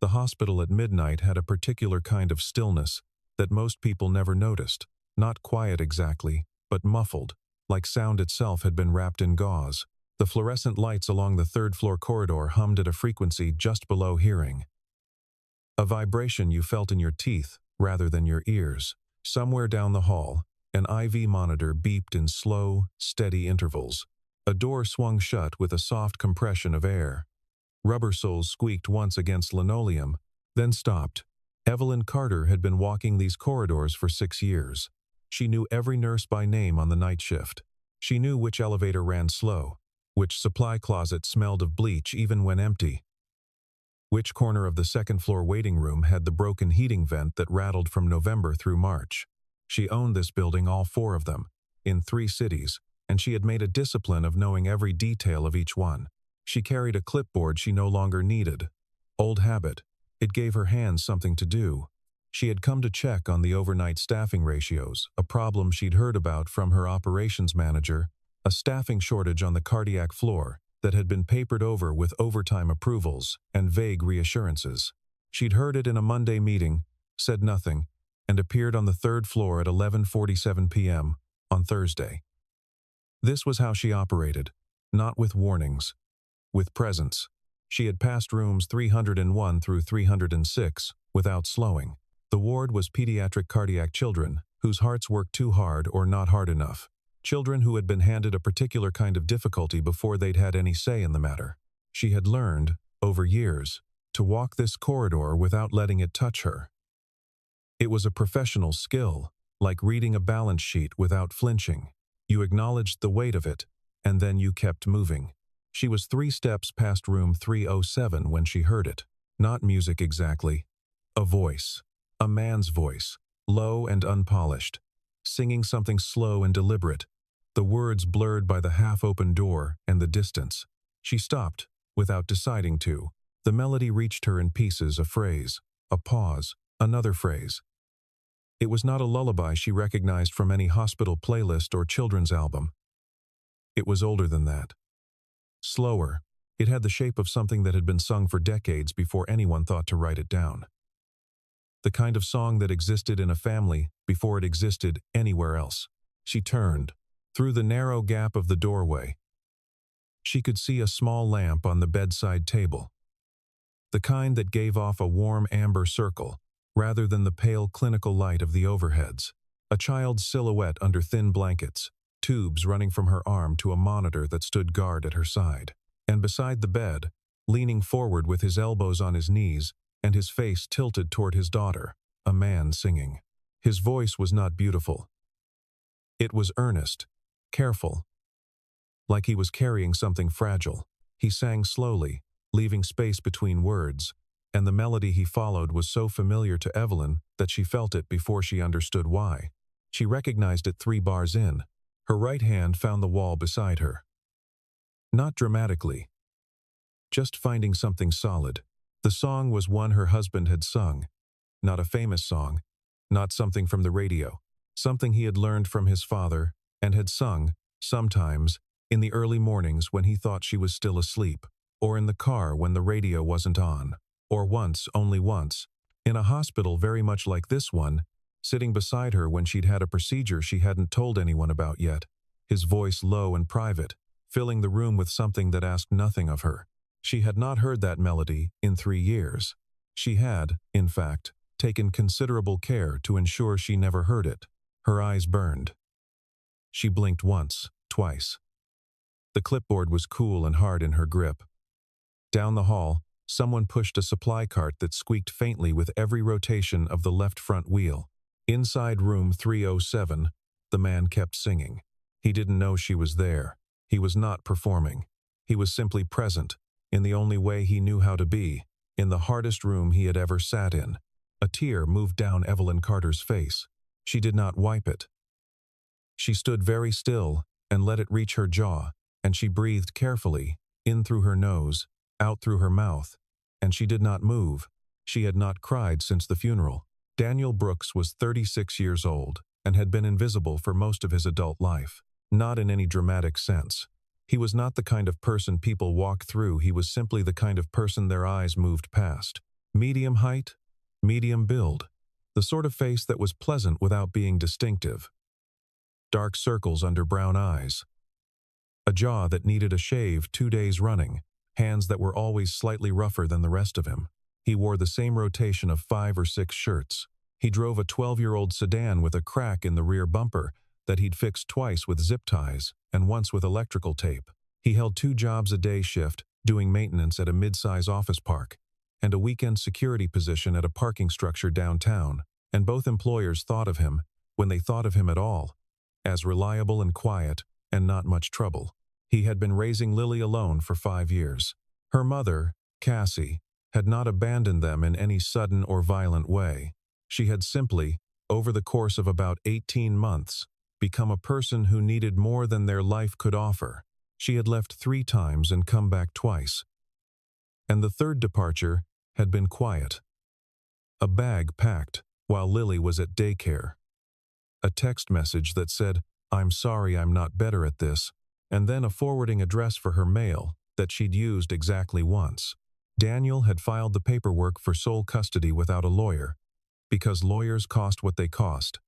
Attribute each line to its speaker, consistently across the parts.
Speaker 1: The hospital at midnight had a particular kind of stillness that most people never noticed. Not quiet exactly, but muffled, like sound itself had been wrapped in gauze. The fluorescent lights along the third-floor corridor hummed at a frequency just below hearing. A vibration you felt in your teeth rather than your ears. Somewhere down the hall, an IV monitor beeped in slow, steady intervals. A door swung shut with a soft compression of air. Rubber soles squeaked once against linoleum, then stopped. Evelyn Carter had been walking these corridors for 6 years. She knew every nurse by name on the night shift. She knew which elevator ran slow, which supply closet smelled of bleach even when empty, which corner of the second-floor waiting room had the broken heating vent that rattled from November through March. She owned this building, all 4 of them, in 3 cities, and she had made a discipline of knowing every detail of each one. She carried a clipboard she no longer needed. Old habit. It gave her hands something to do. She had come to check on the overnight staffing ratios, a problem she'd heard about from her operations manager, a staffing shortage on the cardiac floor that had been papered over with overtime approvals and vague reassurances. She'd heard it in a Monday meeting, said nothing, and appeared on the 3rd floor at 11:47 p.m. on Thursday. This was how she operated, not with warnings, with presence. She had passed rooms 301 through 306 without slowing. The ward was pediatric cardiac children whose hearts worked too hard or not hard enough. Children who had been handed a particular kind of difficulty before they'd had any say in the matter. She had learned, over years, to walk this corridor without letting it touch her. It was a professional skill, like reading a balance sheet without flinching. You acknowledged the weight of it, and then you kept moving. She was 3 steps past room 307 when she heard it. Not music exactly. A voice. A man's voice, low and unpolished, singing something slow and deliberate, the words blurred by the half-open door and the distance. She stopped, without deciding to. The melody reached her in pieces, a phrase, a pause, another phrase. It was not a lullaby she recognized from any hospital playlist or children's album. It was older than that. Slower, it had the shape of something that had been sung for decades before anyone thought to write it down. The kind of song that existed in a family before it existed anywhere else. She turned. Through the narrow gap of the doorway, she could see a small lamp on the bedside table. The kind that gave off a warm amber circle, rather than the pale clinical light of the overheads. A child's silhouette under thin blankets, tubes running from her arm to a monitor that stood guard at her side. And beside the bed, leaning forward with his elbows on his knees and his face tilted toward his daughter, a man singing. His voice was not beautiful. It was earnest, careful, like he was carrying something fragile. He sang slowly, leaving space between words, and the melody he followed was so familiar to Evelyn that she felt it before she understood why. She recognized it 3 bars in. Her right hand found the wall beside her. Not dramatically, just finding something solid. The song was one her husband had sung, not a famous song, not something from the radio, something he had learned from his father and had sung, sometimes, in the early mornings when he thought she was still asleep, or in the car when the radio wasn't on, or once, only once, in a hospital very much like this one, sitting beside her when she'd had a procedure she hadn't told anyone about yet, his voice low and private, filling the room with something that asked nothing of her. She had not heard that melody in 3 years. She had, in fact, taken considerable care to ensure she never heard it. Her eyes burned. She blinked once, twice. The clipboard was cool and hard in her grip. Down the hall, someone pushed a supply cart that squeaked faintly with every rotation of the left front wheel. Inside room 307, the man kept singing. He didn't know she was there. He was not performing. He was simply present, in the only way he knew how to be, in the hardest room he had ever sat in. A tear moved down Evelyn Carter's face. She did not wipe it. She stood very still and let it reach her jaw, and she breathed carefully, in through her nose, out through her mouth, and she did not move. She had not cried since the funeral. Daniel Brooks was 36 years old and had been invisible for most of his adult life. Not in any dramatic sense. He was not the kind of person people walk through, he was simply the kind of person their eyes moved past. Medium height, medium build, the sort of face that was pleasant without being distinctive. Dark circles under brown eyes. A jaw that needed a shave 2 days running, hands that were always slightly rougher than the rest of him. He wore the same rotation of 5 or 6 shirts. He drove a 12-year-old sedan with a crack in the rear bumper that he'd fixed twice with zip ties and once with electrical tape. He held 2 jobs a day shift, doing maintenance at a mid-size office park, and a weekend security position at a parking structure downtown, and both employers thought of him, when they thought of him at all, as reliable and quiet and not much trouble. He had been raising Lily alone for 5 years. Her mother, Cassie, had not abandoned them in any sudden or violent way. She had simply, over the course of about 18 months, become a person who needed more than their life could offer. She had left 3 times and come back twice. And the third departure had been quiet. A bag packed while Lily was at daycare. A text message that said, "I'm sorry I'm not better at this," and then a forwarding address for her mail that she'd used exactly once. Daniel had filed the paperwork for sole custody without a lawyer, because lawyers cost what they cost,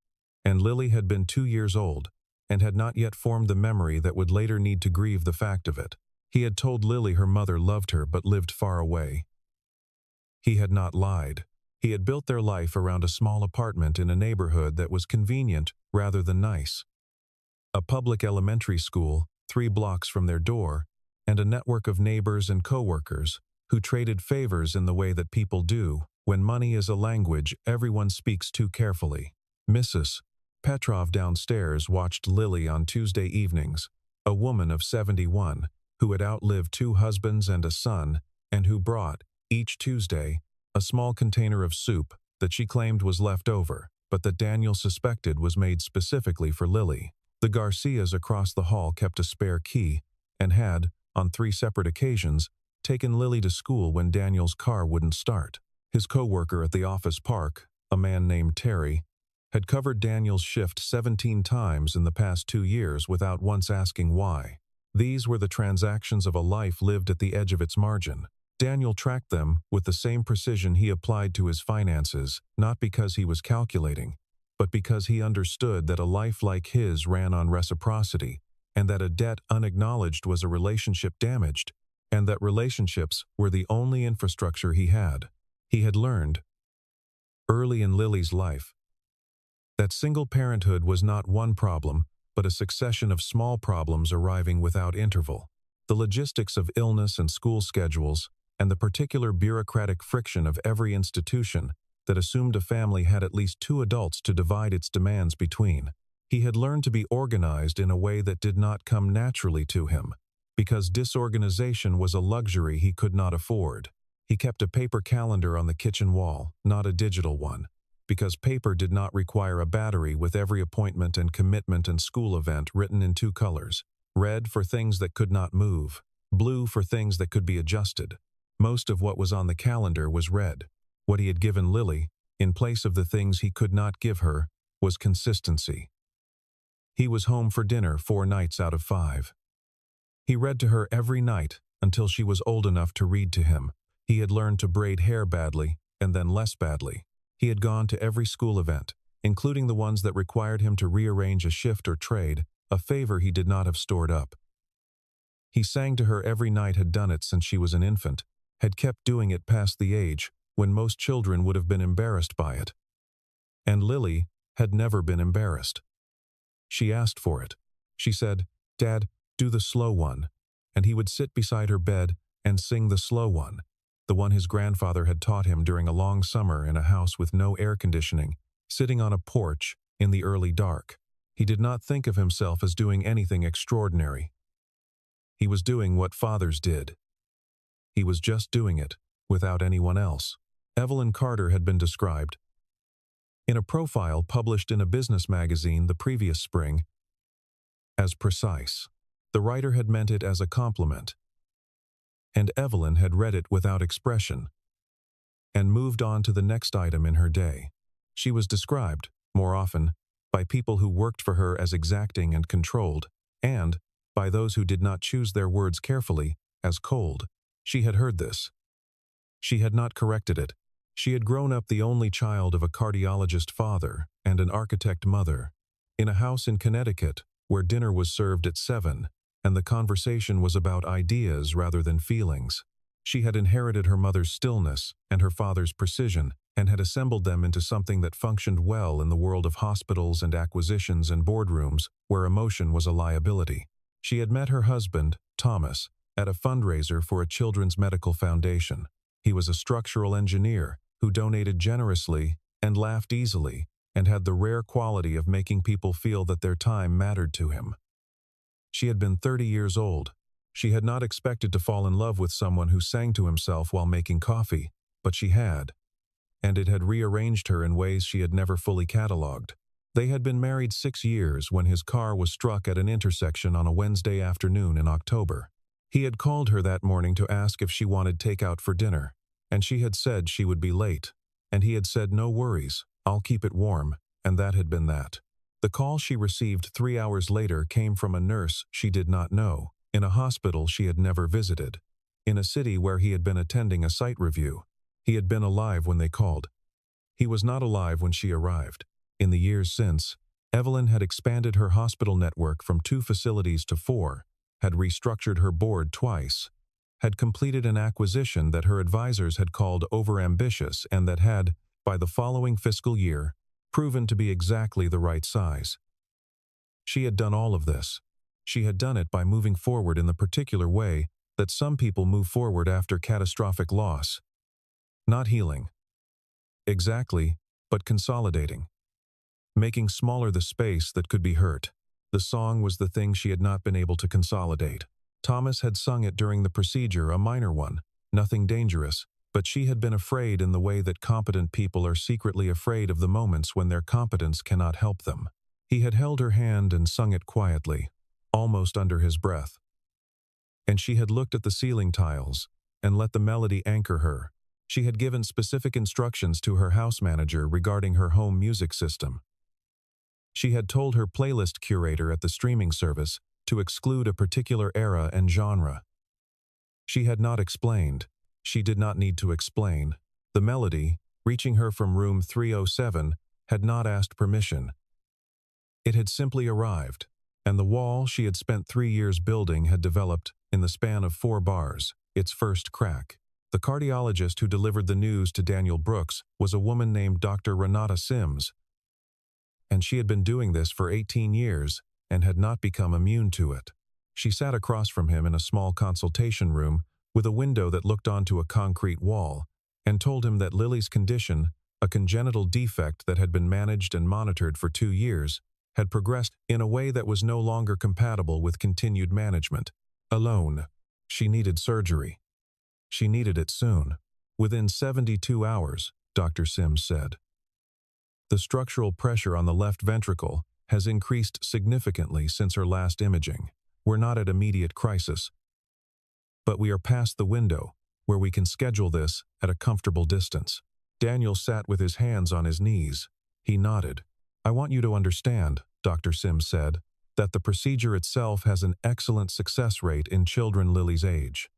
Speaker 1: and Lily had been 2 years old and had not yet formed the memory that would later need to grieve the fact of it. He had told Lily her mother loved her but lived far away. He had not lied. He had built their life around a small apartment in a neighborhood that was convenient rather than nice. A public elementary school 3 blocks from their door, and a network of neighbors and coworkers who traded favors in the way that people do when money is a language everyone speaks too carefully. Mrs. Petrov downstairs watched Lily on Tuesday evenings, a woman of 71 who had outlived 2 husbands and a son, and who brought, each Tuesday, a small container of soup that she claimed was left over, but that Daniel suspected was made specifically for Lily. The Garcias across the hall kept a spare key and had, on 3 separate occasions, taken Lily to school when Daniel's car wouldn't start. His co-worker at the office park, a man named Terry, had covered Daniel's shift 17 times in the past 2 years without once asking why. These were the transactions of a life lived at the edge of its margin. Daniel tracked them with the same precision he applied to his finances, not because he was calculating, but because he understood that a life like his ran on reciprocity, and that a debt unacknowledged was a relationship damaged, and that relationships were the only infrastructure he had. He had learned, early in Lily's life, that single parenthood was not one problem, but a succession of small problems arriving without interval. The logistics of illness and school schedules, and the particular bureaucratic friction of every institution that assumed a family had at least 2 adults to divide its demands between. He had learned to be organized in a way that did not come naturally to him, because disorganization was a luxury he could not afford. He kept a paper calendar on the kitchen wall, not a digital one, because paper did not require a battery with every appointment and commitment and school event written in 2 colors, red for things that could not move, blue for things that could be adjusted. Most of what was on the calendar was red. What he had given Lily, in place of the things he could not give her, was consistency. He was home for dinner 4 nights out of 5. He read to her every night until she was old enough to read to him. He had learned to braid hair badly, and then less badly. He had gone to every school event, including the ones that required him to rearrange a shift or trade, a favor he did not have stored up. He sang to her every night, had done it since she was an infant, had kept doing it past the age when most children would have been embarrassed by it. And Lily had never been embarrassed. She asked for it. She said, "Dad, do the slow one," and he would sit beside her bed and sing the slow one, the one his grandfather had taught him during a long summer in a house with no air conditioning, sitting on a porch in the early dark. He did not think of himself as doing anything extraordinary. He was doing what fathers did. He was just doing it, without anyone else. Evelyn Carter had been described, in a profile published in a business magazine the previous spring, as precise. The writer had meant it as a compliment, and Evelyn had read it without expression, and moved on to the next item in her day. She was described, more often, by people who worked for her as exacting and controlled, and, by those who did not choose their words carefully, as cold. She had heard this. She had not corrected it, She had grown up the only child of a cardiologist father and an architect mother, in a house in Connecticut where dinner was served at 7, and the conversation was about ideas rather than feelings. She had inherited her mother's stillness and her father's precision, and had assembled them into something that functioned well in the world of hospitals and acquisitions and boardrooms where emotion was a liability. She had met her husband, Thomas, at a fundraiser for a children's medical foundation. He was a structural engineer who donated generously and laughed easily, and had the rare quality of making people feel that their time mattered to him. She had been 30 years old. She had not expected to fall in love with someone who sang to himself while making coffee, but she had, and it had rearranged her in ways she had never fully catalogued. They had been married 6 years when his car was struck at an intersection on a Wednesday afternoon in October. He had called her that morning to ask if she wanted takeout for dinner, and she had said she would be late, and he had said, "No worries, I'll keep it warm," and that had been that. The call she received 3 hours later came from a nurse she did not know, in a hospital she had never visited, in a city where he had been attending a site review. He had been alive when they called. He was not alive when she arrived. In the years since, Evelyn had expanded her hospital network from 2 facilities to 4, had restructured her board twice, had completed an acquisition that her advisors had called overambitious and that had, by the following fiscal year, proven to be exactly the right size. She had done all of this. She had done it by moving forward in the particular way that some people move forward after catastrophic loss. Not healing. Exactly, but consolidating. Making smaller the space that could be hurt. The song was the thing she had not been able to consolidate. Thomas had sung it during the procedure, a minor one, nothing dangerous, but she had been afraid in the way that competent people are secretly afraid of the moments when their competence cannot help them. He had held her hand and sung it quietly, almost under his breath. And she had looked at the ceiling tiles and let the melody anchor her. She had given specific instructions to her house manager regarding her home music system. She had told her playlist curator at the streaming service to exclude a particular era and genre. She had not explained. She did not need to explain. The melody, reaching her from room 307, had not asked permission. It had simply arrived, and the wall she had spent 3 years building had developed, in the span of 4 bars, its first crack. The cardiologist who delivered the news to Daniel Brooks was a woman named Dr. Renata Sims, and she had been doing this for 18 years and had not become immune to it. She sat across from him in a small consultation room with a window that looked onto a concrete wall, and told him that Lily's condition, a congenital defect that had been managed and monitored for 2 years, had progressed in a way that was no longer compatible with continued management. Alone, she needed surgery. She needed it soon. Within 72 hours, Dr. Sims said. The structural pressure on the left ventricle has increased significantly since her last imaging. We're not at immediate crisis, but we are past the window where we can schedule this at a comfortable distance. Daniel sat with his hands on his knees. He nodded. "I want you to understand," Dr. Sims said, "that the procedure itself has an excellent success rate in children Lily's age.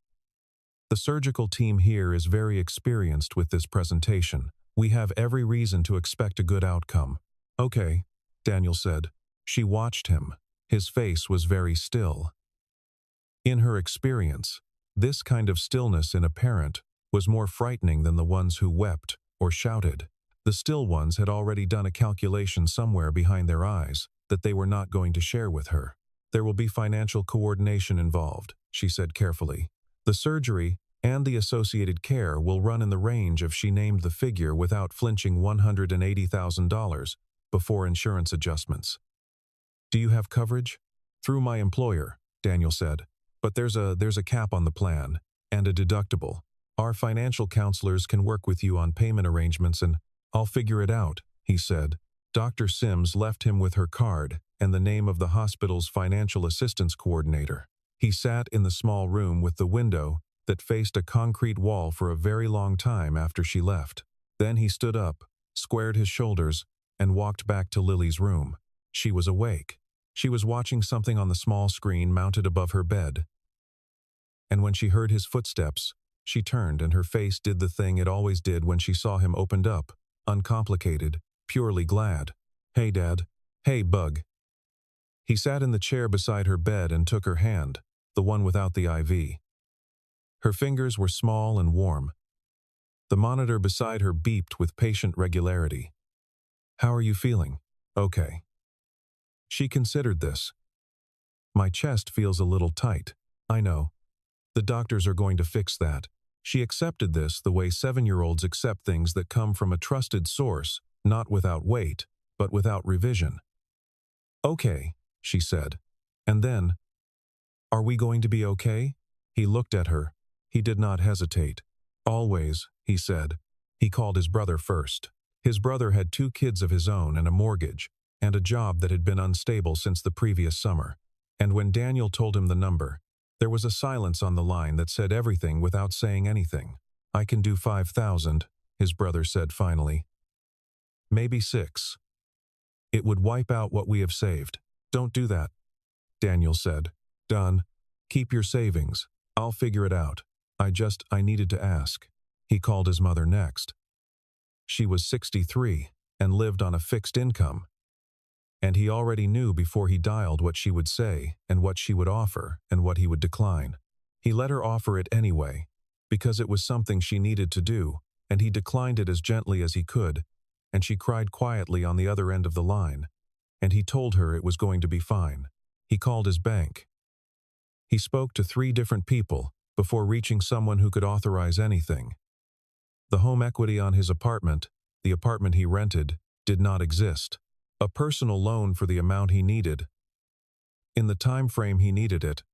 Speaker 1: The surgical team here is very experienced with this presentation. We have every reason to expect a good outcome." "Okay," Daniel said. She watched him. His face was very still. In her experience, this kind of stillness in a parent was more frightening than the ones who wept or shouted. The still ones had already done a calculation somewhere behind their eyes that they were not going to share with her. "There will be financial coordination involved," she said carefully. "The surgery and the associated care will run in the range of," she named the figure without flinching, $180,000 before insurance adjustments. "Do you have coverage?" "Through my employer," Daniel said. "But there's a cap on the plan, and a deductible. Our financial counselors can work with you on payment arrangements and—" "I'll figure it out," he said. Dr. Sims left him with her card and the name of the hospital's financial assistance coordinator. He sat in the small room with the window that faced a concrete wall for a very long time after she left. Then he stood up, squared his shoulders, and walked back to Lily's room. She was awake. She was watching something on the small screen mounted above her bed. And when she heard his footsteps, She turned, and her face did the thing it always did when she saw him, opened up, uncomplicated, purely glad. "Hey, Dad." "Hey, Bug." He sat in the chair beside her bed and took her hand, the one without the IV. Her fingers were small and warm. The monitor beside her beeped with patient regularity. "How are you feeling?" "Okay." She considered this. "My chest feels a little tight." "I know. The doctors are going to fix that." She accepted this the way 7-year-olds accept things that come from a trusted source, not without weight, but without revision. "Okay," she said. And then, "Are we going to be okay?" He looked at her. He did not hesitate. "Always," he said. He called his brother first. His brother had 2 kids of his own and a mortgage, and a job that had been unstable since the previous summer. And when Daniel told him the number, there was a silence on the line that said everything without saying anything. "I can do 5,000, his brother said finally. "Maybe 6. It would wipe out what we have saved." "Don't do that," Daniel said. "Done. Keep your savings. I'll figure it out. I needed to ask." He called his mother next. She was 63 and lived on a fixed income. And he already knew before he dialed what she would say and what she would offer and what he would decline. He let her offer it anyway, because it was something she needed to do, and he declined it as gently as he could, and she cried quietly on the other end of the line, and he told her it was going to be fine. He called his bank. He spoke to 3 different people before reaching someone who could authorize anything. The home equity on his apartment, the apartment he rented, did not exist. A personal loan for the amount he needed, in the time frame he needed it,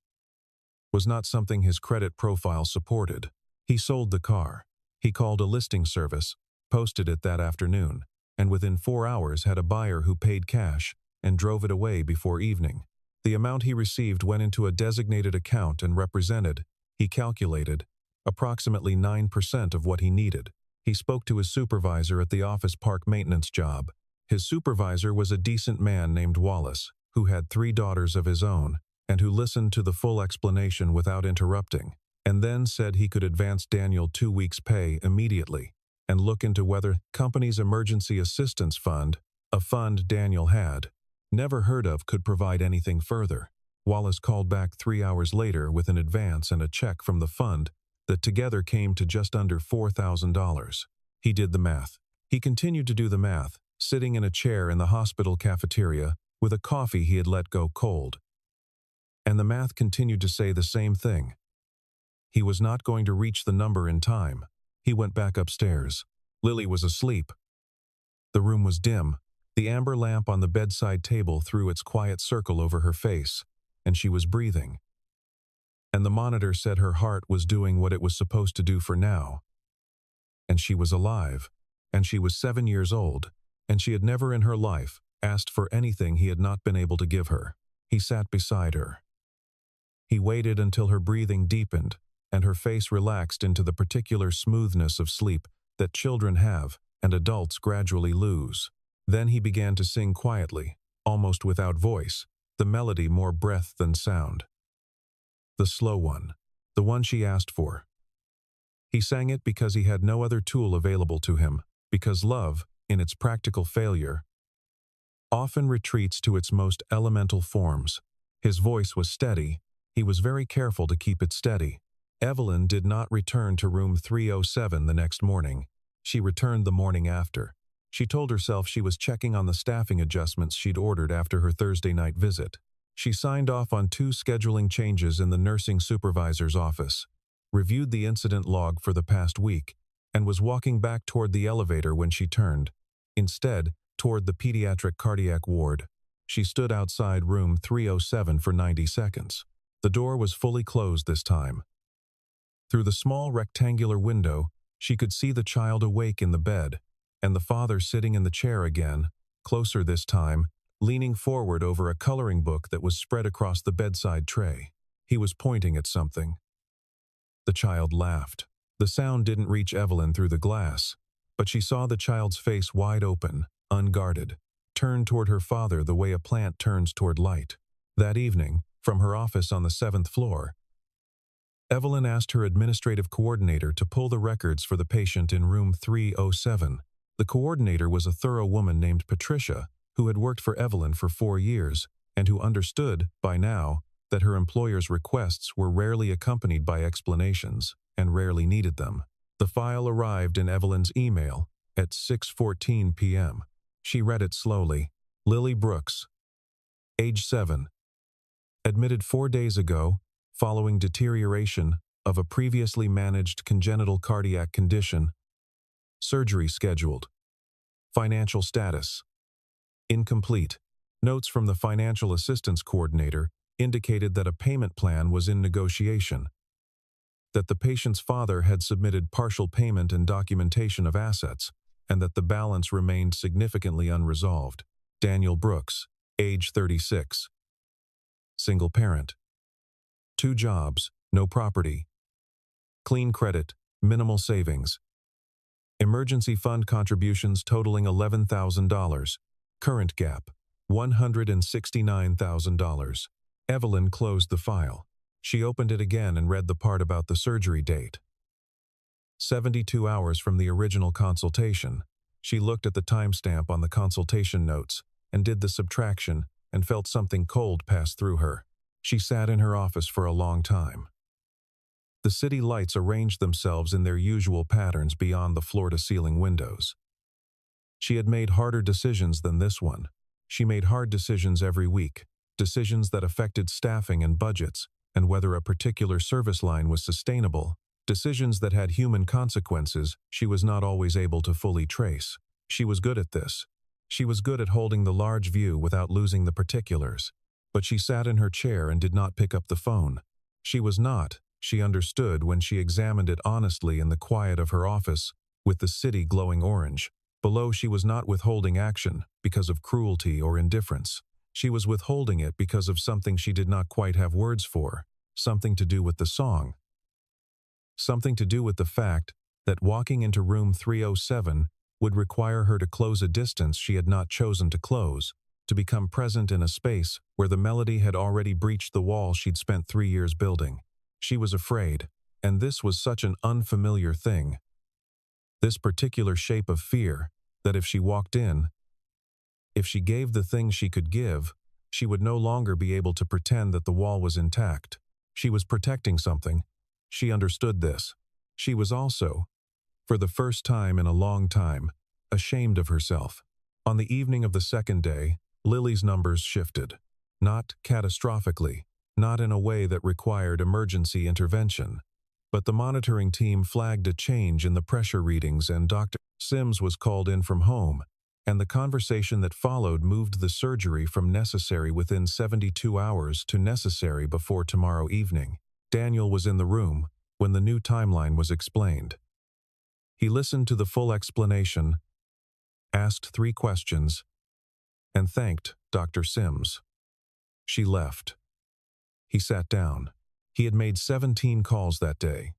Speaker 1: was not something his credit profile supported. He sold the car. He called a listing service, posted it that afternoon, and within 4 hours had a buyer who paid cash and drove it away before evening. The amount he received went into a designated account and represented, he calculated, approximately 9% of what he needed. He spoke to his supervisor at the office park maintenance job. His supervisor was a decent man named Wallace, who had 3 daughters of his own, and who listened to the full explanation without interrupting, and then said he could advance Daniel 2 weeks' pay immediately, and look into whether company's emergency assistance fund, a fund Daniel had never heard of, could provide anything further. Wallace called back 3 hours later with an advance and a check from the fund that together came to just under $4,000. He did the math. He continued to do the math, sitting in a chair in the hospital cafeteria with a coffee he had let go cold. And the math continued to say the same thing. He was not going to reach the number in time. He went back upstairs. Lily was asleep. The room was dim. The amber lamp on the bedside table threw its quiet circle over her face, and she was breathing. And the monitor said her heart was doing what it was supposed to do for now. And she was alive, and she was 7 years old, and she had never in her life asked for anything he had not been able to give her. He sat beside her. He waited until her breathing deepened and her face relaxed into the particular smoothness of sleep that children have and adults gradually lose. Then he began to sing quietly, almost without voice, the melody more breath than sound. The slow one, the one she asked for. He sang it because he had no other tool available to him, because love, in its practical failure, often retreats to its most elemental forms. His voice was steady. He was very careful to keep it steady. Evelyn did not return to room 307 the next morning. She returned the morning after. She told herself she was checking on the staffing adjustments she'd ordered after her Thursday night visit. She signed off on 2 scheduling changes in the nursing supervisor's office, reviewed the incident log for the past week, and was walking back toward the elevator when she turned, instead, toward the pediatric cardiac ward. She stood outside room 307 for 90 seconds. The door was fully closed this time. Through the small rectangular window, she could see the child awake in the bed, and the father sitting in the chair again, closer this time, leaning forward over a coloring book that was spread across the bedside tray. He was pointing at something. The child laughed. The sound didn't reach Evelyn through the glass, but she saw the child's face wide open, unguarded, turned toward her father the way a plant turns toward light. That evening, from her office on the 7th floor, Evelyn asked her administrative coordinator to pull the records for the patient in room 307. The coordinator was a thorough woman named Patricia, who had worked for Evelyn for 4 years, and who understood, by now, that her employer's requests were rarely accompanied by explanations, and rarely needed them. The file arrived in Evelyn's email at 6:14 p.m. She read it slowly. Lily Brooks, age 7. Admitted 4 days ago, following deterioration of a previously managed congenital cardiac condition. Surgery scheduled. Financial status. Incomplete. Notes from the financial assistance coordinator indicated that a payment plan was in negotiation, that the patient's father had submitted partial payment and documentation of assets, and that the balance remained significantly unresolved. Daniel Brooks, age 36. Single parent. 2 jobs, no property. Clean credit, minimal savings. Emergency fund contributions totaling $11,000. Current gap, $169,000. Evelyn closed the file. She opened it again and read the part about the surgery date. 72 hours from the original consultation. She looked at the timestamp on the consultation notes and did the subtraction and felt something cold pass through her. She sat in her office for a long time. The city lights arranged themselves in their usual patterns beyond the floor-to-ceiling windows. She had made harder decisions than this one. She made hard decisions every week, decisions that affected staffing and budgets, and whether a particular service line was sustainable, decisions that had human consequences she was not always able to fully trace. She was good at this. She was good at holding the large view without losing the particulars. But she sat in her chair and did not pick up the phone. She was not, she understood when she examined it honestly in the quiet of her office, with the city glowing orange. Below, she was not withholding action because of cruelty or indifference. She was withholding it because of something she did not quite have words for, something to do with the song. Something to do with the fact that walking into room 307 would require her to close a distance she had not chosen to close, to become present in a space where the melody had already breached the wall she'd spent 3 years building. She was afraid, and this was such an unfamiliar thing. This particular shape of fear, that if she walked in, if she gave the thing she could give, she would no longer be able to pretend that the wall was intact. She was protecting something. She understood this. She was also, for the first time in a long time, ashamed of herself. On the evening of the second day, Lily's numbers shifted. Not catastrophically, not in a way that required emergency intervention. But the monitoring team flagged a change in the pressure readings and Dr. Sims was called in from home, and the conversation that followed moved the surgery from necessary within 72 hours to necessary before tomorrow evening. Daniel was in the room when the new timeline was explained. He listened to the full explanation, asked 3 questions, and thanked Dr. Sims. She left. He sat down. He had made 17 calls that day.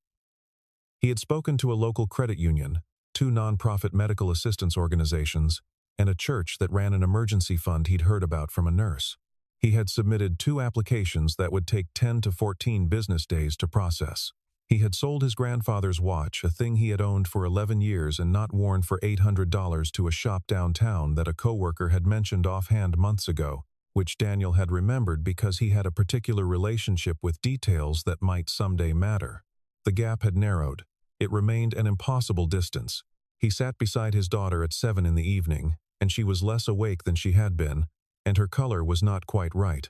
Speaker 1: He had spoken to a local credit union, 2 nonprofit medical assistance organizations, and a church that ran an emergency fund he'd heard about from a nurse. He had submitted 2 applications that would take 10 to 14 business days to process. He had sold his grandfather's watch, a thing he had owned for 11 years and not worn, for $800 to a shop downtown that a coworker had mentioned offhand months ago, which Daniel had remembered because he had a particular relationship with details that might someday matter. The gap had narrowed. It remained an impossible distance. He sat beside his daughter at 7 in the evening, and she was less awake than she had been, and her color was not quite right.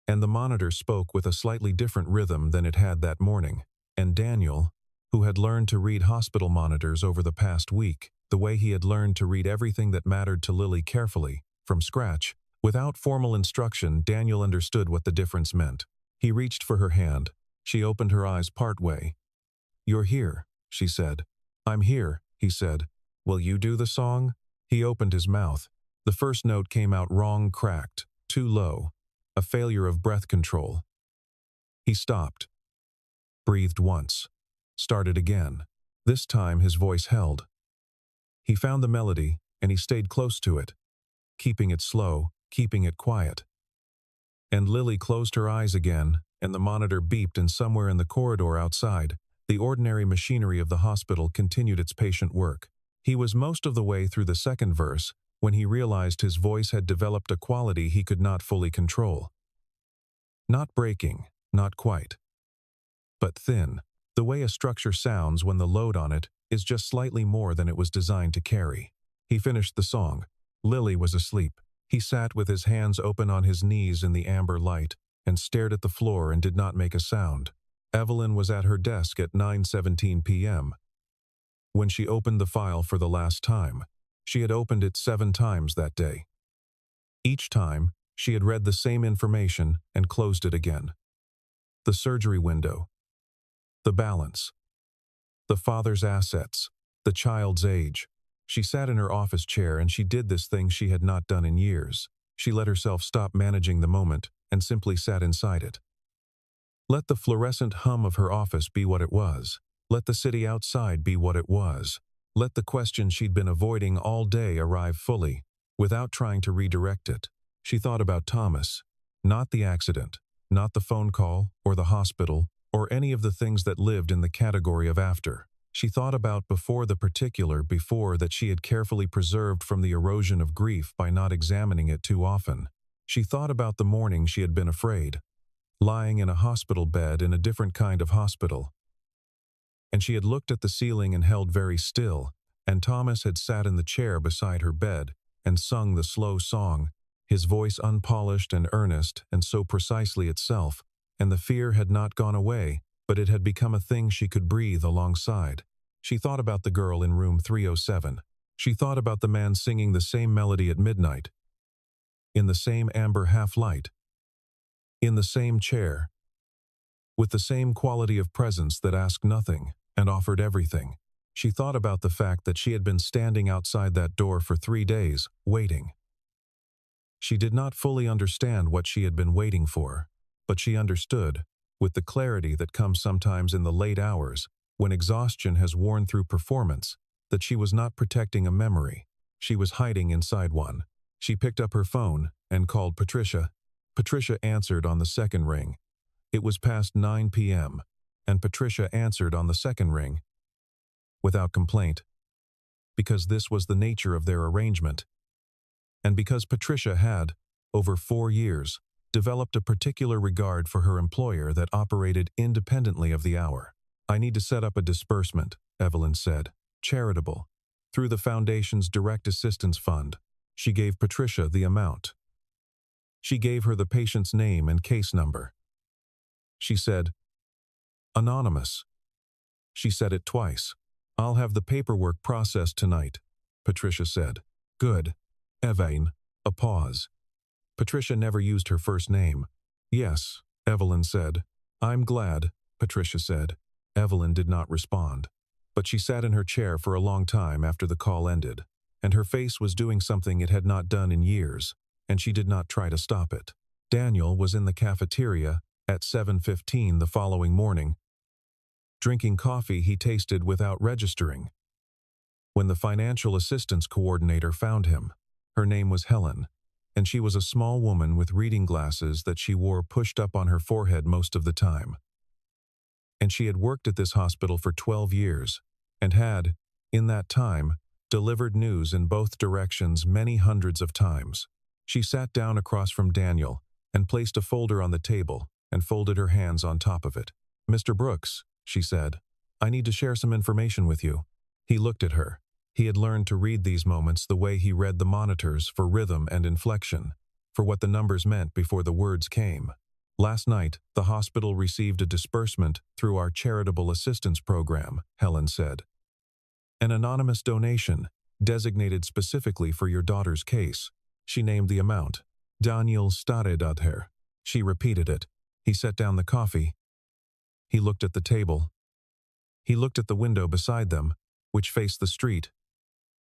Speaker 1: And the monitor spoke with a slightly different rhythm than it had that morning. And Daniel, who had learned to read hospital monitors over the past week, the way he had learned to read everything that mattered to Lily carefully, from scratch, without formal instruction, Daniel understood what the difference meant. He reached for her hand. She opened her eyes partway. "You're here," she said. "I'm here," he said. "Will you do the song?" He opened his mouth. The first note came out wrong, cracked, too low, a failure of breath control. He stopped. Breathed once. Started again. This time his voice held. He found the melody, and he stayed close to it, keeping it slow, keeping it quiet. And Lily closed her eyes again and the monitor beeped, and somewhere in the corridor outside, the ordinary machinery of the hospital continued its patient work. He was most of the way through the second verse when he realized his voice had developed a quality he could not fully control. Not breaking, not quite, but thin, the way a structure sounds when the load on it is just slightly more than it was designed to carry. He finished the song. Lily was asleep. He sat with his hands open on his knees in the amber light and stared at the floor and did not make a sound. Evelyn was at her desk at 9:17 p.m. when she opened the file for the last time. She had opened it 7 times that day. Each time, she had read the same information and closed it again. The surgery window. The balance. The father's assets. The child's age. She sat in her office chair and she did this thing she had not done in years. She let herself stop managing the moment and simply sat inside it. Let the fluorescent hum of her office be what it was. Let the city outside be what it was. Let the question she'd been avoiding all day arrive fully, without trying to redirect it. She thought about Thomas. Not the accident, not the phone call, or the hospital, or any of the things that lived in the category of after. She thought about before, the particular before that she had carefully preserved from the erosion of grief by not examining it too often. She thought about the morning she had been afraid, lying in a hospital bed in a different kind of hospital. And she had looked at the ceiling and held very still, and Thomas had sat in the chair beside her bed and sung the slow song, his voice unpolished and earnest and so precisely itself, and the fear had not gone away, but it had become a thing she could breathe alongside. She thought about the girl in room 307. She thought about the man singing the same melody at midnight, in the same amber half-light, in the same chair, with the same quality of presence that asked nothing and offered everything. She thought about the fact that she had been standing outside that door for 3 days, waiting. She did not fully understand what she had been waiting for, but she understood, with the clarity that comes sometimes in the late hours, when exhaustion has worn through performance, that she was not protecting a memory. She was hiding inside one. She picked up her phone and called Patricia. Patricia answered on the second ring. It was past 9 p.m., and Patricia answered on the second ring, without complaint, because this was the nature of their arrangement, and because Patricia had, over 4 years, developed a particular regard for her employer that operated independently of the hour. "I need to set up a disbursement," Evelyn said, "charitable, through the Foundation's Direct Assistance Fund." She gave Patricia the amount. She gave her the patient's name and case number. She said, "Anonymous." She said it twice. "I'll have the paperwork processed tonight," Patricia said. "Good." Evain. A pause. Patricia never used her first name. "Yes," Evelyn said. "I'm glad," Patricia said. Evelyn did not respond, but she sat in her chair for a long time after the call ended, and her face was doing something it had not done in years, and she did not try to stop it. Daniel was in the cafeteria at 7:15 the following morning, drinking coffee he tasted without registering, when the financial assistance coordinator found him. Her name was Helen, and she was a small woman with reading glasses that she wore pushed up on her forehead most of the time. And she had worked at this hospital for 12 years, and had, in that time, delivered news in both directions many hundreds of times. She sat down across from Daniel and placed a folder on the table and folded her hands on top of it. "Mr. Brooks," she said, "I need to share some information with you." He looked at her. He had learned to read these moments the way he read the monitors for rhythm and inflection, for what the numbers meant before the words came. "Last night, the hospital received a disbursement through our charitable assistance program," Helen said. "An anonymous donation, designated specifically for your daughter's case." She named the amount. "Daniel stared at her." She repeated it. He set down the coffee. He looked at the table. He looked at the window beside them, which faced the street,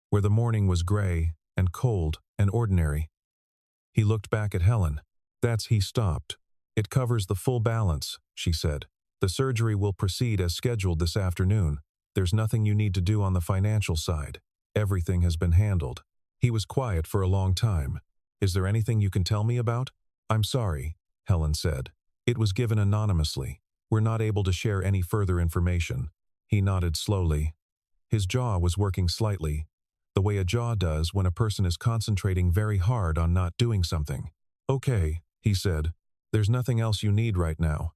Speaker 1: where the morning was gray and cold and ordinary. He looked back at Helen. He stopped. "It covers the full balance," she said. "The surgery will proceed as scheduled this afternoon. There's nothing you need to do on the financial side. Everything has been handled." He was quiet for a long time. "Is there anything you can tell me about?" "I'm sorry," Helen said. It was given anonymously. We're not able to share any further information. He nodded slowly. His jaw was working slightly, the way a jaw does when a person is concentrating very hard on not doing something. Okay, he said. There's nothing else you need right now.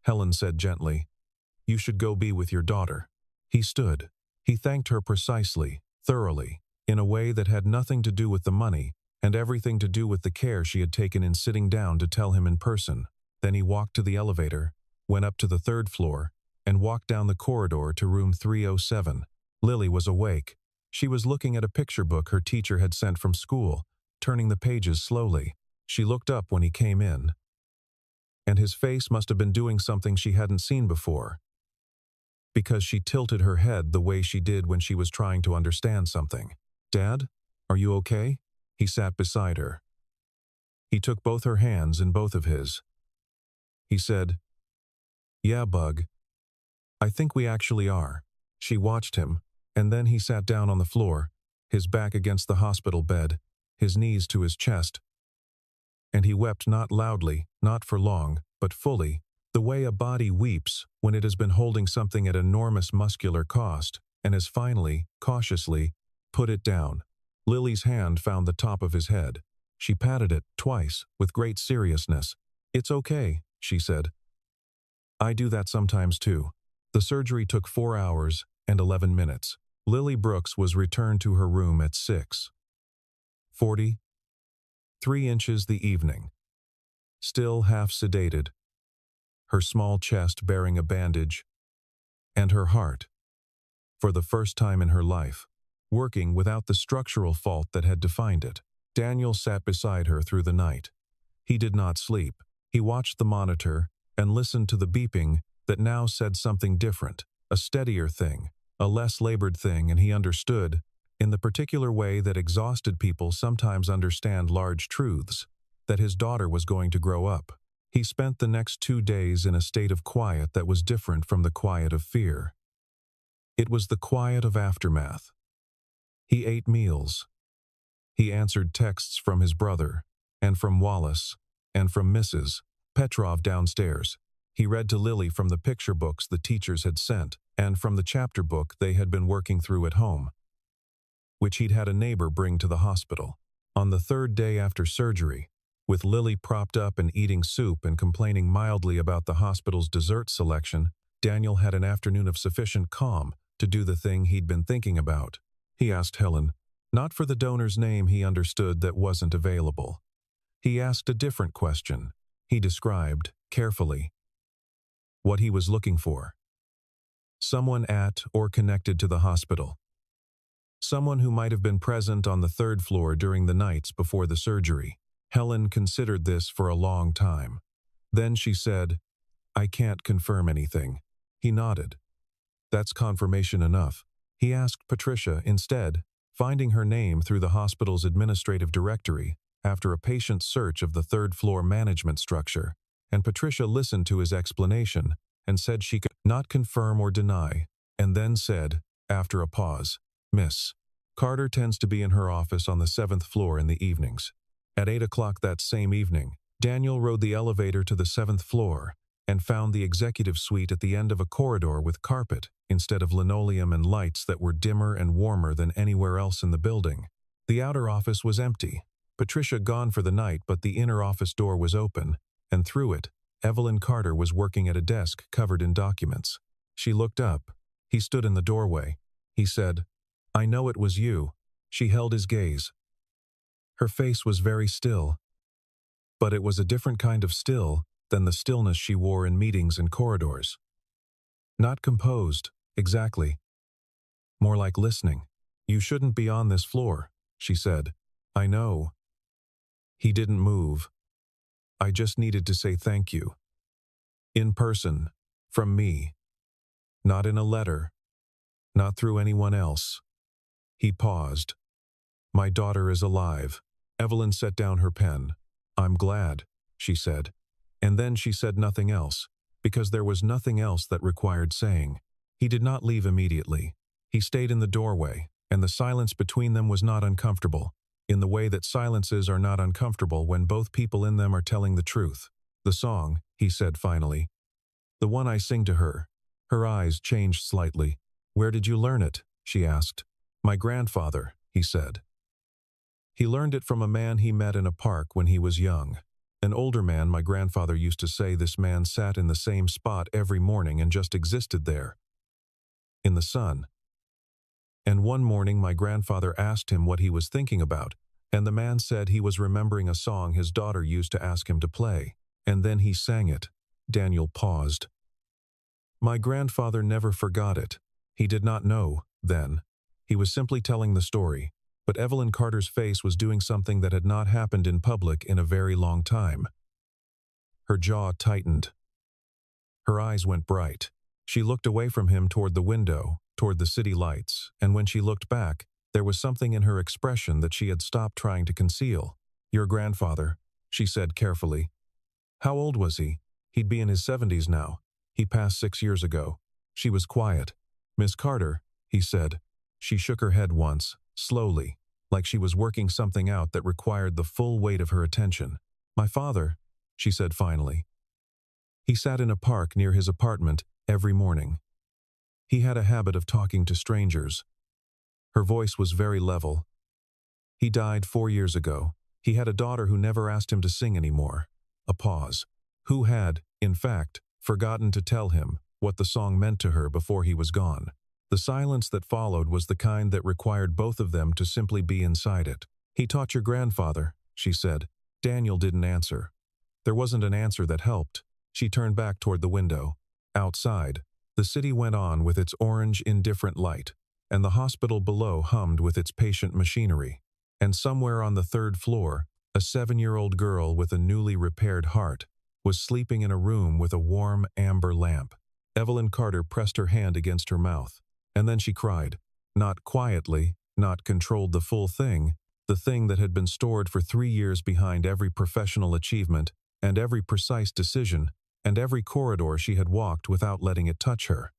Speaker 1: Helen said gently. You should go be with your daughter. He stood. He thanked her precisely, thoroughly, in a way that had nothing to do with the money and everything to do with the care she had taken in sitting down to tell him in person. Then he walked to the elevator, went up to the 3rd floor, and walked down the corridor to room 307. Lily was awake. She was looking at a picture book her teacher had sent from school, turning the pages slowly. She looked up when he came in, and his face must have been doing something she hadn't seen before, because she tilted her head the way she did when she was trying to understand something. Dad, are you okay? He sat beside her. He took both her hands in both of his. He said, Yeah, Bug. I think we actually are. She watched him, and then he sat down on the floor, his back against the hospital bed, his knees to his chest. And he wept not loudly, not for long, but fully, the way a body weeps when it has been holding something at enormous muscular cost, and has finally, cautiously, put it down. Lily's hand found the top of his head. She patted it twice, with great seriousness. It's okay, she said. I do that sometimes too. The surgery took 4 hours and 11 minutes. Lily Brooks was returned to her room at 6:40, 3 inches the evening. Still half sedated, her small chest bearing a bandage, and her heart, for the first time in her life, working without the structural fault that had defined it. Daniel sat beside her through the night. He did not sleep. He watched the monitor and listened to the beeping that now said something different, a steadier thing, a less labored thing, and he understood, in the particular way that exhausted people sometimes understand large truths, that his daughter was going to grow up. He spent the next 2 days in a state of quiet that was different from the quiet of fear. It was the quiet of aftermath. He ate meals. He answered texts from his brother, and from Wallace, and from Mrs. Petrov downstairs. He read to Lily from the picture books the teachers had sent, and from the chapter book they had been working through at home, which he'd had a neighbor bring to the hospital. On the 3rd day after surgery, with Lily propped up and eating soup and complaining mildly about the hospital's dessert selection, Daniel had an afternoon of sufficient calm to do the thing he'd been thinking about. He asked Helen, not for the donor's name he understood that wasn't available. He asked a different question. He described, carefully, what he was looking for. Someone at or connected to the hospital. Someone who might have been present on the 3rd floor during the nights before the surgery. Helen considered this for a long time. Then she said, I can't confirm anything. He nodded. That's confirmation enough. He asked Patricia instead, finding her name through the hospital's administrative directory after a patient search of the 3rd floor management structure, and Patricia listened to his explanation and said she could not confirm or deny, and then said, after a pause, Miss Carter tends to be in her office on the 7th floor in the evenings. At 8 o'clock that same evening, Daniel rode the elevator to the 7th floor and found the executive suite at the end of a corridor with carpet instead of linoleum and lights that were dimmer and warmer than anywhere else in the building. The outer office was empty. Patricia gone for the night, but the inner office door was open, and through it, Evelyn Carter was working at a desk covered in documents. She looked up. He stood in the doorway. He said, I know it was you. She held his gaze. Her face was very still, but it was a different kind of still than the stillness she wore in meetings and corridors. Not composed, exactly. More like listening. You shouldn't be on this floor, she said. I know. He didn't move. I just needed to say thank you. In person, from me. Not in a letter. Not through anyone else. He paused. My daughter is alive. Evelyn set down her pen. I'm glad, she said. And then she said nothing else, because there was nothing else that required saying. He did not leave immediately. He stayed in the doorway, and the silence between them was not uncomfortable, in the way that silences are not uncomfortable when both people in them are telling the truth. The song, he said finally. "The one I sing to her." Her eyes changed slightly. "Where did you learn it?" she asked. "My grandfather," he said. "He learned it from a man he met in a park when he was young. An older man. My grandfather used to say this man sat in the same spot every morning and just existed there, in the sun. And one morning my grandfather asked him what he was thinking about, and the man said he was remembering a song his daughter used to ask him to play. And then he sang it." Daniel paused. "My grandfather never forgot it. He did not know, then. He was simply telling the story." But Evelyn Carter's face was doing something that had not happened in public in a very long time. Her jaw tightened. Her eyes went bright. She looked away from him toward the window, toward the city lights, and when she looked back, there was something in her expression that she had stopped trying to conceal. "Your grandfather," she said carefully. "How old was he?" "He'd be in his 70s now. He passed 6 years ago." She was quiet. "Miss Carter," he said. She shook her head once, slowly, like she was working something out that required the full weight of her attention. "My father," she said finally. "He sat in a park near his apartment every morning. He had a habit of talking to strangers." Her voice was very level. "He died 4 years ago. He had a daughter who never asked him to sing anymore." A pause. "Who had, in fact, forgotten to tell him what the song meant to her before he was gone." The silence that followed was the kind that required both of them to simply be inside it. "He taught your grandfather," she said. Daniel didn't answer. There wasn't an answer that helped. She turned back toward the window. Outside, the city went on with its orange, indifferent light, and the hospital below hummed with its patient machinery. And somewhere on the 3rd floor, a 7-year-old girl with a newly repaired heart was sleeping in a room with a warm, amber lamp. Evelyn Carter pressed her hand against her mouth. And then she cried. Not quietly, not controlled, the full thing, the thing that had been stored for 3 years behind every professional achievement, and every precise decision, and every corridor she had walked without letting it touch her.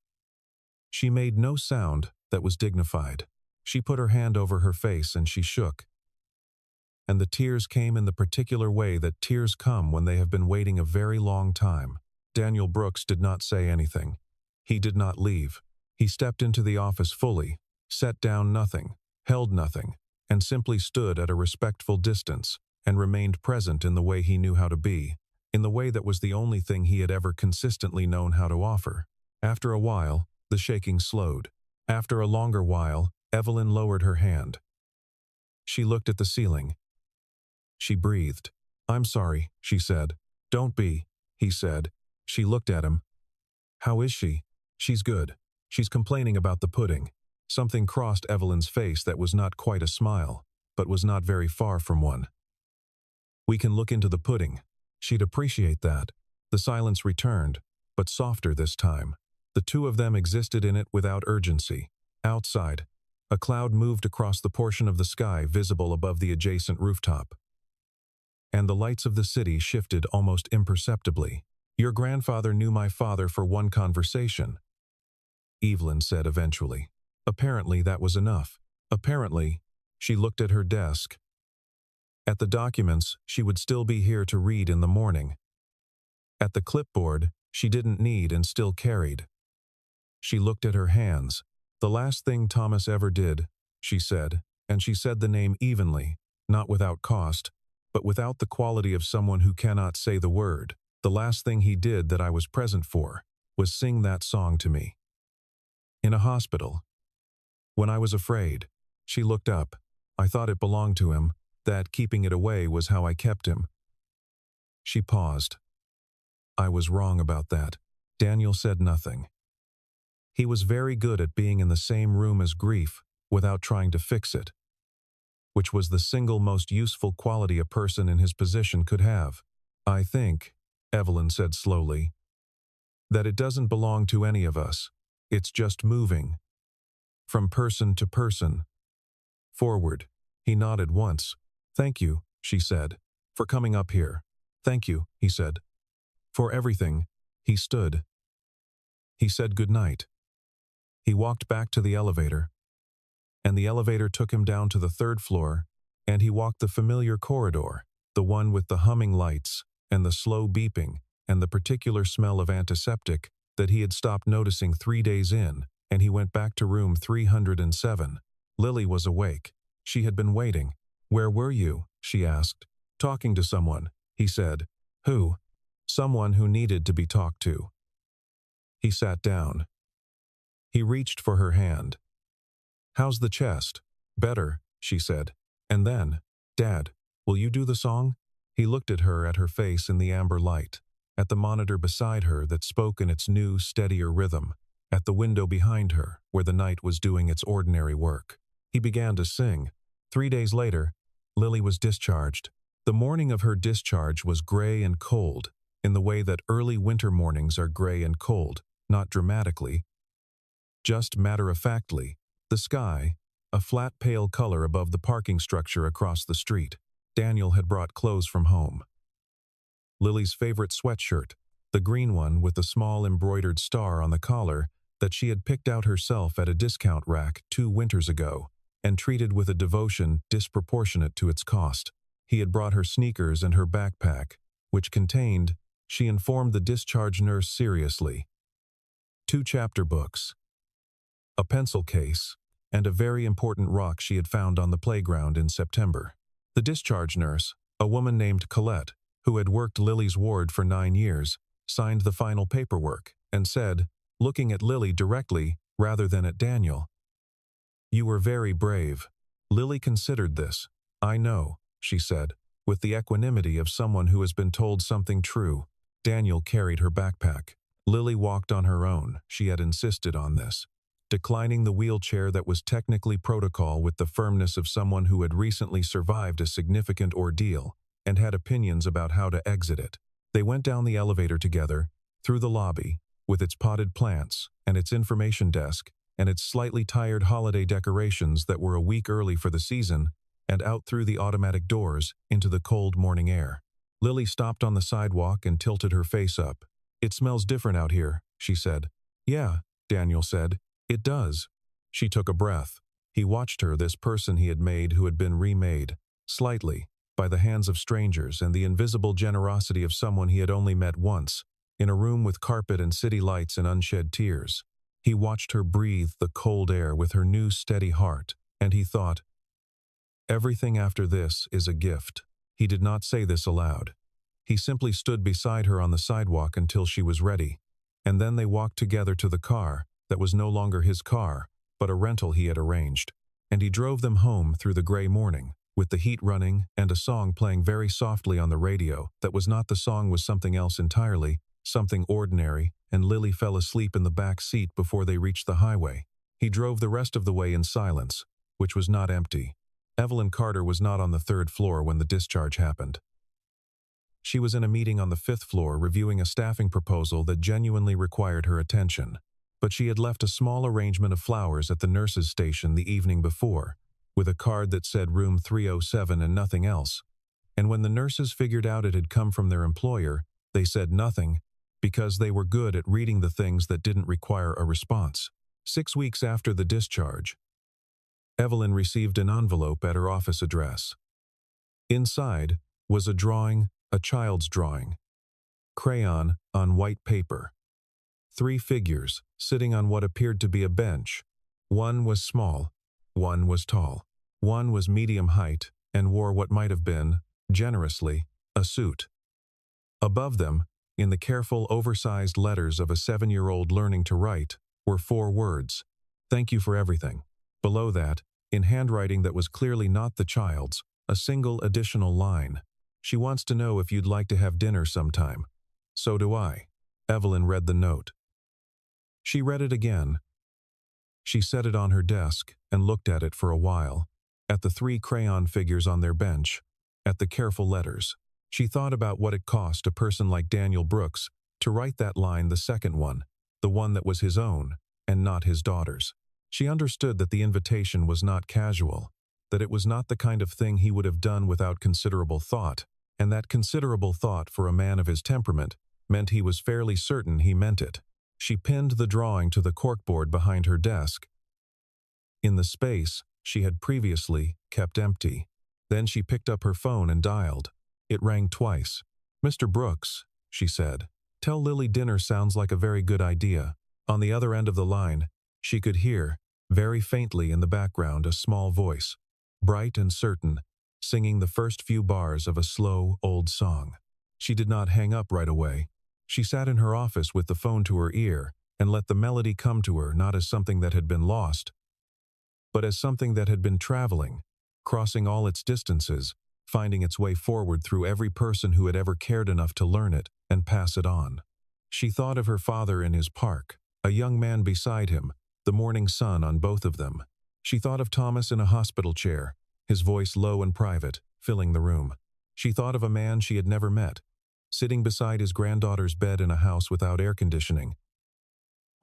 Speaker 1: She made no sound that was dignified. She put her hand over her face and she shook. And the tears came in the particular way that tears come when they have been waiting a very long time. Daniel Brooks did not say anything. He did not leave. He stepped into the office fully, set down nothing, held nothing, and simply stood at a respectful distance and remained present in the way he knew how to be, in the way that was the only thing he had ever consistently known how to offer. After a while, the shaking slowed. After a longer while, Evelyn lowered her hand. She looked at the ceiling. She breathed. "I'm sorry," she said. "Don't be," he said. She looked at him. "How is she?" "She's good. She's complaining about the pudding." Something crossed Evelyn's face that was not quite a smile, but was not very far from one. "We can look into the pudding. She'd appreciate that." The silence returned, but softer this time. The two of them existed in it without urgency. Outside, a cloud moved across the portion of the sky visible above the adjacent rooftop. And the lights of the city shifted almost imperceptibly. "Your grandfather knew my father for one conversation," Evelyn said eventually. Apparently that was enough. Apparently, she looked at her desk. At the documents she would still be here to read in the morning. At the clipboard she didn't need and still carried. She looked at her hands. "The last thing Thomas ever did," she said, and she said the name evenly, not without cost, but without the quality of someone who cannot say the word. "The last thing he did that I was present for was sing that song to me. In a hospital. When I was afraid." She looked up. "I thought it belonged to him, that keeping it away was how I kept him." She paused. "I was wrong about that." Daniel said nothing. He was very good at being in the same room as grief without trying to fix it, which was the single most useful quality a person in his position could have. "I think," Evelyn said slowly, "that it doesn't belong to any of us. It's just moving. From person to person. Forward." He nodded once. "Thank you," she said, "for coming up here." "Thank you," he said. "For everything." He stood. He said good night. He walked back to the elevator. And the elevator took him down to the 3rd floor, and he walked the familiar corridor, the one with the humming lights and the slow beeping, and the particular smell of antiseptic that he had stopped noticing 3 days in, and he went back to room 307. Lily was awake. She had been waiting. "Where were you?" she asked. "Talking to someone," he said. "Who?" "Someone who needed to be talked to." He sat down. He reached for her hand. "How's the chest?" "Better," she said. And then, "Dad, will you do the song?" He looked at her face in the amber light, at the monitor beside her that spoke in its new, steadier rhythm, at the window behind her where the night was doing its ordinary work. He began to sing. 3 days later, Lily was discharged. The morning of her discharge was gray and cold, in the way that early winter mornings are gray and cold, not dramatically, just matter-of-factly. The sky, a flat pale color above the parking structure across the street. Daniel had brought clothes from home. Lily's favorite sweatshirt, the green one with the small embroidered star on the collar that she had picked out herself at a discount rack 2 winters ago, and treated with a devotion disproportionate to its cost. He had brought her sneakers and her backpack, which contained, she informed the discharge nurse seriously, 2 chapter books, a pencil case, and a very important rock she had found on the playground in September. The discharge nurse, a woman named Colette, who had worked Lily's ward for 9 years, signed the final paperwork and said, looking at Lily directly rather than at Daniel, "You were very brave." Lily considered this. "I know," she said, with the equanimity of someone who has been told something true. Daniel carried her backpack. Lily walked on her own. She had insisted on this, declining the wheelchair that was technically protocol with the firmness of someone who had recently survived a significant ordeal and had opinions about how to exit it. They went down the elevator together, through the lobby, with its potted plants and its information desk and its slightly tired holiday decorations that were a week early for the season, and out through the automatic doors into the cold morning air. Lily stopped on the sidewalk and tilted her face up. "It smells different out here," she said. "Yeah," Daniel said. "It does." She took a breath. He watched her, this person he had made who had been remade, slightly, by the hands of strangers and the invisible generosity of someone he had only met once, in a room with carpet and city lights and unshed tears. He watched her breathe the cold air with her new steady heart, and he thought, "Everything after this is a gift." He did not say this aloud. He simply stood beside her on the sidewalk until she was ready, and then they walked together to the car that was no longer his car, but a rental he had arranged, and he drove them home through the gray morning, with the heat running and a song playing very softly on the radio that was not the song, was something else entirely, something ordinary, and Lily fell asleep in the back seat before they reached the highway. He drove the rest of the way in silence, which was not empty. Evelyn Carter was not on the 3rd floor when the discharge happened. She was in a meeting on the 5th floor reviewing a staffing proposal that genuinely required her attention, but she had left a small arrangement of flowers at the nurse's station the evening before, with a card that said room 307 and nothing else. And when the nurses figured out it had come from their employer, they said nothing, because they were good at reading the things that didn't require a response. 6 weeks after the discharge, Evelyn received an envelope at her office address. Inside was a drawing, a child's drawing, crayon on white paper. 3 figures sitting on what appeared to be a bench. One was small, one was tall, one was medium height and wore what might have been, generously, a suit. Above them, in the careful, oversized letters of a 7-year-old learning to write, were 4 words: "Thank you for everything." Below that, in handwriting that was clearly not the child's, a single additional line: "She wants to know if you'd like to have dinner sometime." "So do I." Evelyn read the note. She read it again. She set it on her desk and looked at it for a while, at the 3 crayon figures on their bench, at the careful letters. She thought about what it cost a person like Daniel Brooks to write that line, the second one, the one that was his own, and not his daughter's. She understood that the invitation was not casual, that it was not the kind of thing he would have done without considerable thought, and that considerable thought for a man of his temperament meant he was fairly certain he meant it. She pinned the drawing to the corkboard behind her desk, in the space she had previously kept empty. Then she picked up her phone and dialed. It rang twice. "Mr. Brooks," she said. Tell Lily dinner sounds like a very good idea. On the other end of the line, she could hear, very faintly in the background, a small voice, bright and certain, singing the first few bars of a slow, old song. She did not hang up right away. She sat in her office with the phone to her ear and let the melody come to her not as something that had been lost, but as something that had been traveling, crossing all its distances, finding its way forward through every person who had ever cared enough to learn it and pass it on. She thought of her father in his park, a young man beside him, the morning sun on both of them. She thought of Thomas in a hospital chair, his voice low and private, filling the room. She thought of a man she had never met, sitting beside his granddaughter's bed in a house without air conditioning,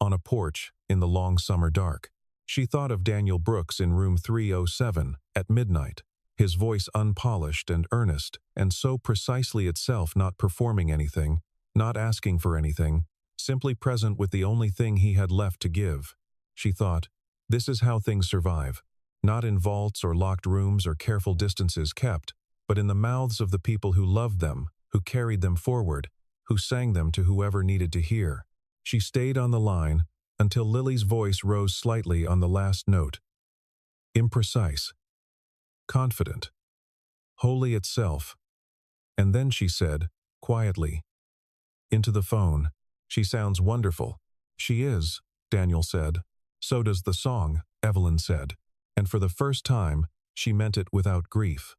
Speaker 1: on a porch in the long summer dark. She thought of Daniel Brooks in room 307 at midnight, his voice unpolished and earnest, and so precisely itself, not performing anything, not asking for anything, simply present with the only thing he had left to give. She thought, this is how things survive, not in vaults or locked rooms or careful distances kept, but in the mouths of the people who loved them, who carried them forward, who sang them to whoever needed to hear. She stayed on the line until Lily's voice rose slightly on the last note. Imprecise, confident, wholly itself. And then she said, quietly, into the phone, "She sounds wonderful." "She is," Daniel said. "So does the song," Evelyn said. And for the first time, she meant it without grief.